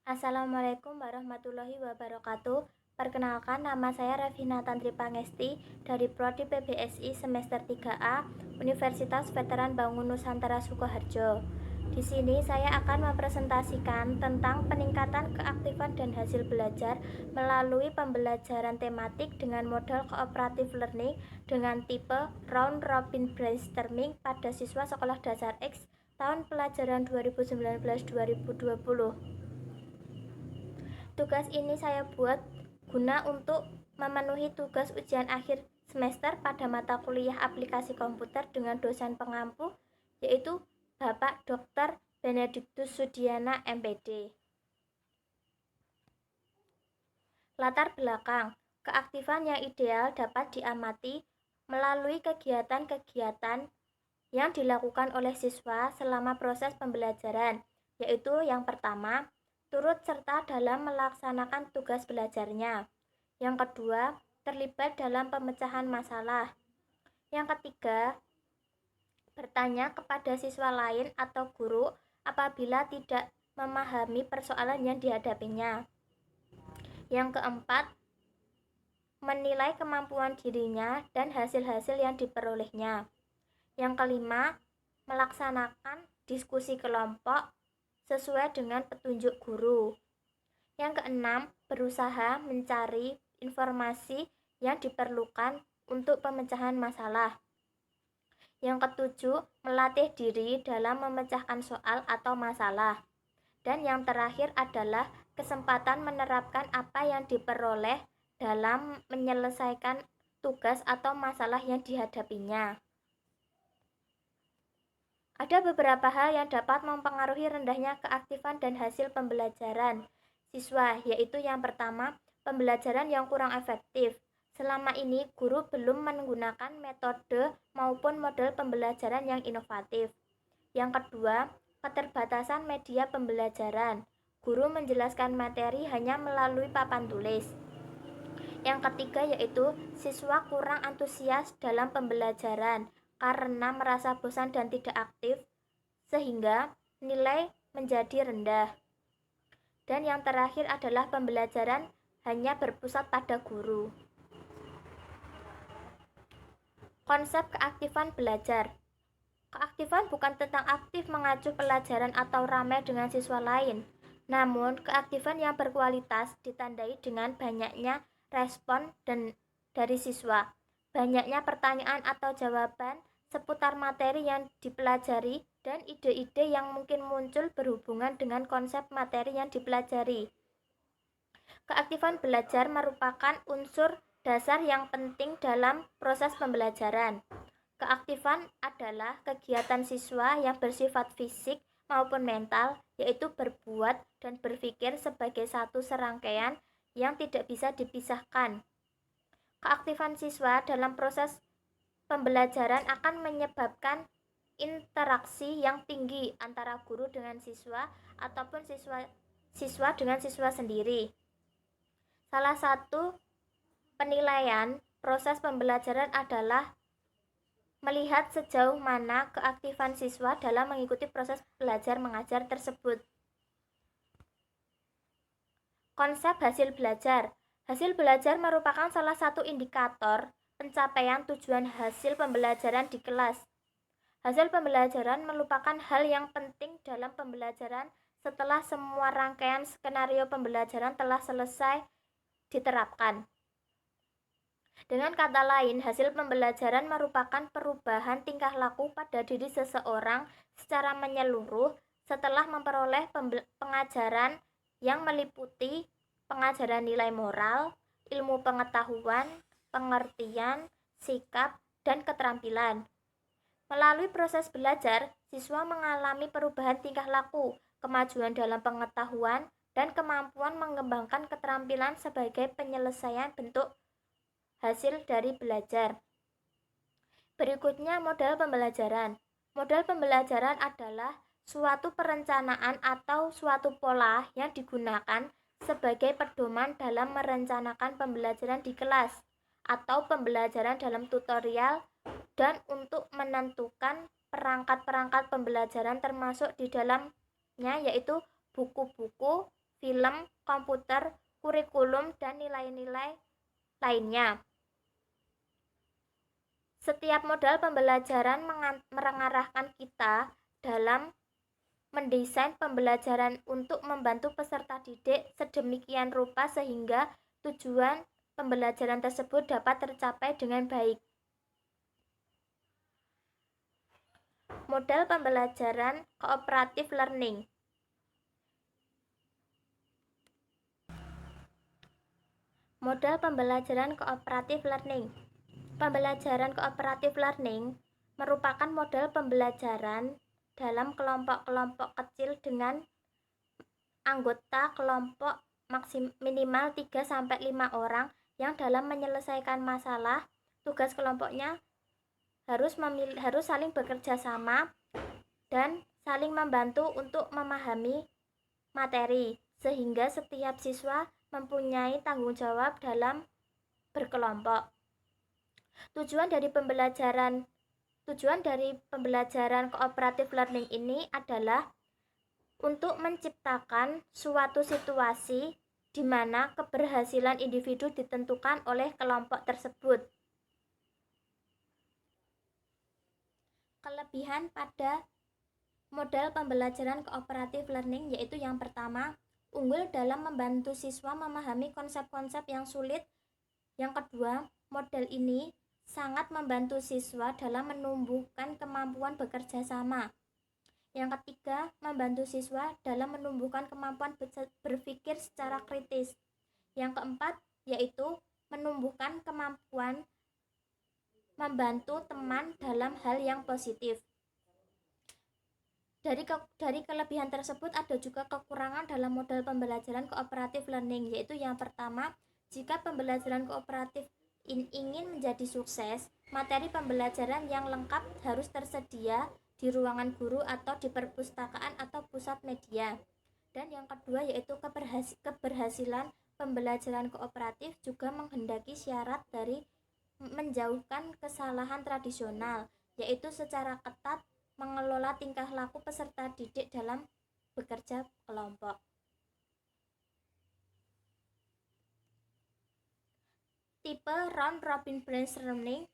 Assalamualaikum warahmatullahi wabarakatuh. Perkenalkan, nama saya Revina Tantri Pangesti dari Prodi PBSI semester 3A Universitas Veteran Bangun Nusantara Sukoharjo. Di sini saya akan mempresentasikan tentang peningkatan keaktifan dan hasil belajar melalui pembelajaran tematik dengan model cooperative learning dengan tipe round robin brainstorming pada siswa sekolah dasar X tahun pelajaran 2019-2020. Tugas ini saya buat guna untuk memenuhi tugas ujian akhir semester pada mata kuliah aplikasi komputer dengan dosen pengampu, yaitu Bapak Dr. Benediktus Sudiana MPD. Latar belakang, keaktifan yang ideal dapat diamati melalui kegiatan-kegiatan yang dilakukan oleh siswa selama proses pembelajaran, yaitu yang pertama, turut serta dalam melaksanakan tugas belajarnya. Yang kedua, terlibat dalam pemecahan masalah. Yang ketiga, bertanya kepada siswa lain atau guru apabila tidak memahami persoalan yang dihadapinya. Yang keempat, menilai kemampuan dirinya dan hasil-hasil yang diperolehnya. Yang kelima, melaksanakan diskusi kelompok sesuai dengan petunjuk guru. Yang keenam, berusaha mencari informasi yang diperlukan untuk pemecahan masalah. Yang ketujuh, melatih diri dalam memecahkan soal atau masalah. Dan yang terakhir adalah kesempatan menerapkan apa yang diperoleh dalam menyelesaikan tugas atau masalah yang dihadapinya. Ada beberapa hal yang dapat mempengaruhi rendahnya keaktifan dan hasil pembelajaran siswa, yaitu yang pertama, pembelajaran yang kurang efektif. Selama ini, guru belum menggunakan metode maupun model pembelajaran yang inovatif. Yang kedua, keterbatasan media pembelajaran. Guru menjelaskan materi hanya melalui papan tulis. Yang ketiga yaitu siswa kurang antusias dalam pembelajaran karena merasa bosan dan tidak aktif, sehingga nilai menjadi rendah. Dan yang terakhir adalah pembelajaran hanya berpusat pada guru. Konsep keaktifan belajar. Keaktifan bukan tentang aktif mengacu pelajaran atau ramai dengan siswa lain, namun keaktifan yang berkualitas ditandai dengan banyaknya respon dari siswa, banyaknya pertanyaan atau jawaban seputar materi yang dipelajari, dan ide-ide yang mungkin muncul berhubungan dengan konsep materi yang dipelajari. Keaktifan belajar merupakan unsur dasar yang penting dalam proses pembelajaran. Keaktifan adalah kegiatan siswa yang bersifat fisik maupun mental, yaitu berbuat dan berpikir sebagai satu serangkaian yang tidak bisa dipisahkan. Keaktifan siswa dalam proses pembelajaran akan menyebabkan interaksi yang tinggi antara guru dengan siswa ataupun siswa dengan siswa sendiri. Salah satu penilaian proses pembelajaran adalah melihat sejauh mana keaktifan siswa dalam mengikuti proses belajar mengajar tersebut. Konsep hasil belajar. Hasil belajar merupakan salah satu indikator pencapaian tujuan hasil pembelajaran di kelas. Hasil pembelajaran merupakan hal yang penting dalam pembelajaran setelah semua rangkaian skenario pembelajaran telah selesai diterapkan. Dengan kata lain, hasil pembelajaran merupakan perubahan tingkah laku pada diri seseorang secara menyeluruh setelah memperoleh pengajaran yang meliputi pengajaran nilai moral, ilmu pengetahuan, pengertian, sikap, dan keterampilan. Melalui proses belajar, siswa mengalami perubahan tingkah laku, kemajuan dalam pengetahuan, dan kemampuan mengembangkan keterampilan sebagai penyelesaian bentuk hasil dari belajar. Berikutnya, model pembelajaran. Model pembelajaran adalah suatu perencanaan atau suatu pola yang digunakan sebagai pedoman dalam merencanakan pembelajaran di kelas atau pembelajaran dalam tutorial dan untuk menentukan perangkat-perangkat pembelajaran termasuk di dalamnya yaitu buku-buku, film, komputer, kurikulum, dan nilai-nilai lainnya. Setiap modal pembelajaran mengarahkan kita dalam mendesain pembelajaran untuk membantu peserta didik sedemikian rupa sehingga tujuan pembelajaran tersebut dapat tercapai dengan baik. Model pembelajaran cooperative learning. Model pembelajaran cooperative learning. Pembelajaran cooperative learning merupakan model pembelajaran dalam kelompok-kelompok kecil dengan anggota kelompok minimal 3-5 orang yang dalam menyelesaikan masalah, tugas kelompoknya harus saling bekerja sama dan saling membantu untuk memahami materi, sehingga setiap siswa mempunyai tanggung jawab dalam berkelompok. Tujuan dari pembelajaran cooperative learning ini adalah untuk menciptakan suatu situasi di mana keberhasilan individu ditentukan oleh kelompok tersebut. Kelebihan pada model pembelajaran cooperative learning yaitu yang pertama, unggul dalam membantu siswa memahami konsep-konsep yang sulit. Yang kedua, model ini sangat membantu siswa dalam menumbuhkan kemampuan bekerja sama. Yang ketiga, membantu siswa dalam menumbuhkan kemampuan berpikir secara kritis. Yang keempat, yaitu menumbuhkan kemampuan membantu teman dalam hal yang positif. Dari kelebihan tersebut ada juga kekurangan dalam model pembelajaran cooperative learning, yaitu yang pertama, jika pembelajaran kooperatif ingin menjadi sukses, materi pembelajaran yang lengkap harus tersedia di ruangan guru atau di perpustakaan atau pusat media. Dan yang kedua yaitu keberhasilan pembelajaran kooperatif juga menghendaki syarat dari menjauhkan kesalahan tradisional, yaitu secara ketat mengelola tingkah laku peserta didik dalam bekerja kelompok. Tipe round robin brainstorming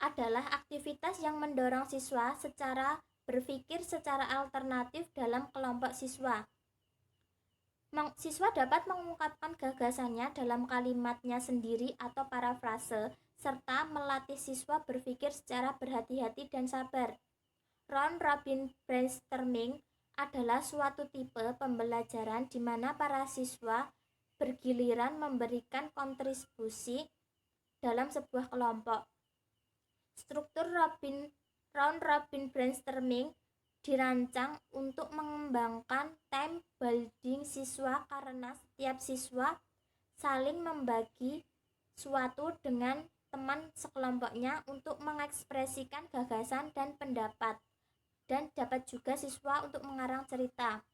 adalah aktivitas yang mendorong siswa secara berpikir secara alternatif dalam kelompok siswa. Siswa dapat mengungkapkan gagasannya dalam kalimatnya sendiri atau parafrase, serta melatih siswa berpikir secara berhati-hati dan sabar. Round robin brainstorming adalah suatu tipe pembelajaran di mana para siswa bergiliran memberikan kontribusi dalam sebuah kelompok. Struktur round robin brainstorming dirancang untuk mengembangkan time building siswa karena setiap siswa saling membagi suatu dengan teman sekelompoknya untuk mengekspresikan gagasan dan pendapat, dan dapat juga siswa untuk mengarang cerita.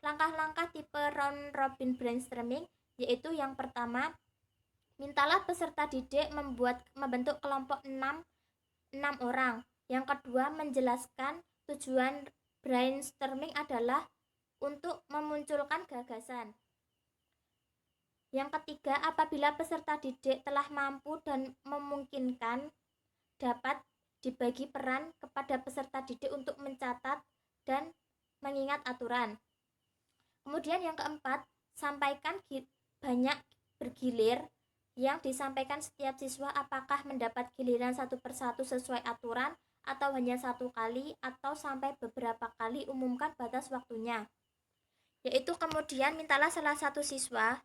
Langkah-langkah tipe round robin brainstorming yaitu yang pertama, mintalah peserta didik membentuk kelompok 6 orang. Yang kedua, menjelaskan tujuan brainstorming adalah untuk memunculkan gagasan. Yang ketiga, apabila peserta didik telah mampu dan memungkinkan, dapat dibagi peran kepada peserta didik untuk mencatat dan mengingat aturan. Kemudian yang keempat, sampaikan banyak bergilir yang disampaikan setiap siswa apakah mendapat giliran satu persatu sesuai aturan atau hanya satu kali atau sampai beberapa kali, umumkan batas waktunya. Yaitu kemudian mintalah salah satu siswa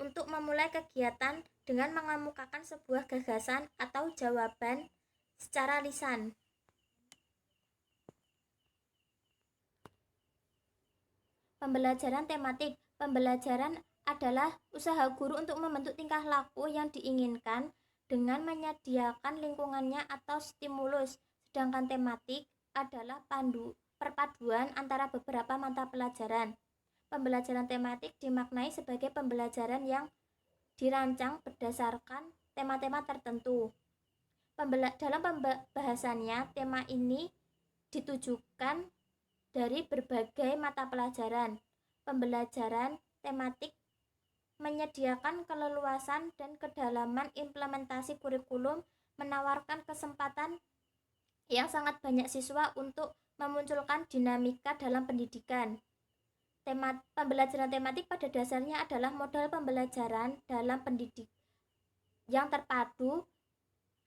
untuk memulai kegiatan dengan mengemukakan sebuah gagasan atau jawaban secara lisan. Pembelajaran tematik. Pembelajaran adalah usaha guru untuk membentuk tingkah laku yang diinginkan dengan menyediakan lingkungannya atau stimulus. Sedangkan tematik adalah perpaduan antara beberapa mata pelajaran. Pembelajaran tematik dimaknai sebagai pembelajaran yang dirancang berdasarkan tema-tema tertentu. Dalam pembahasannya, tema ini ditujukan dari berbagai mata pelajaran. Pembelajaran tematik menyediakan keleluasan dan kedalaman implementasi kurikulum, menawarkan kesempatan yang sangat banyak siswa untuk memunculkan dinamika dalam pendidikan. Pembelajaran tematik pada dasarnya adalah modal pembelajaran dalam pendidik yang terpadu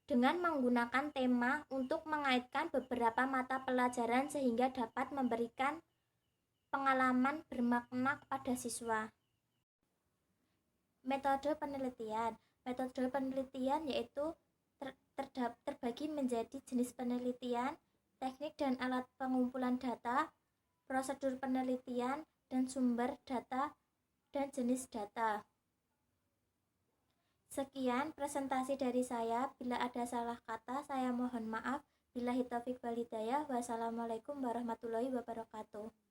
dengan menggunakan tema untuk mengaitkan beberapa mata pelajaran sehingga dapat memberikan pengalaman bermakna kepada siswa. Metode penelitian yaitu terbagi menjadi jenis penelitian, teknik dan alat pengumpulan data, prosedur penelitian, dan sumber data dan jenis data. Sekian presentasi dari saya. Bila ada salah kata, saya mohon maaf. Billahi taufiq wal hidayah. Wassalamualaikum warahmatullahi wabarakatuh.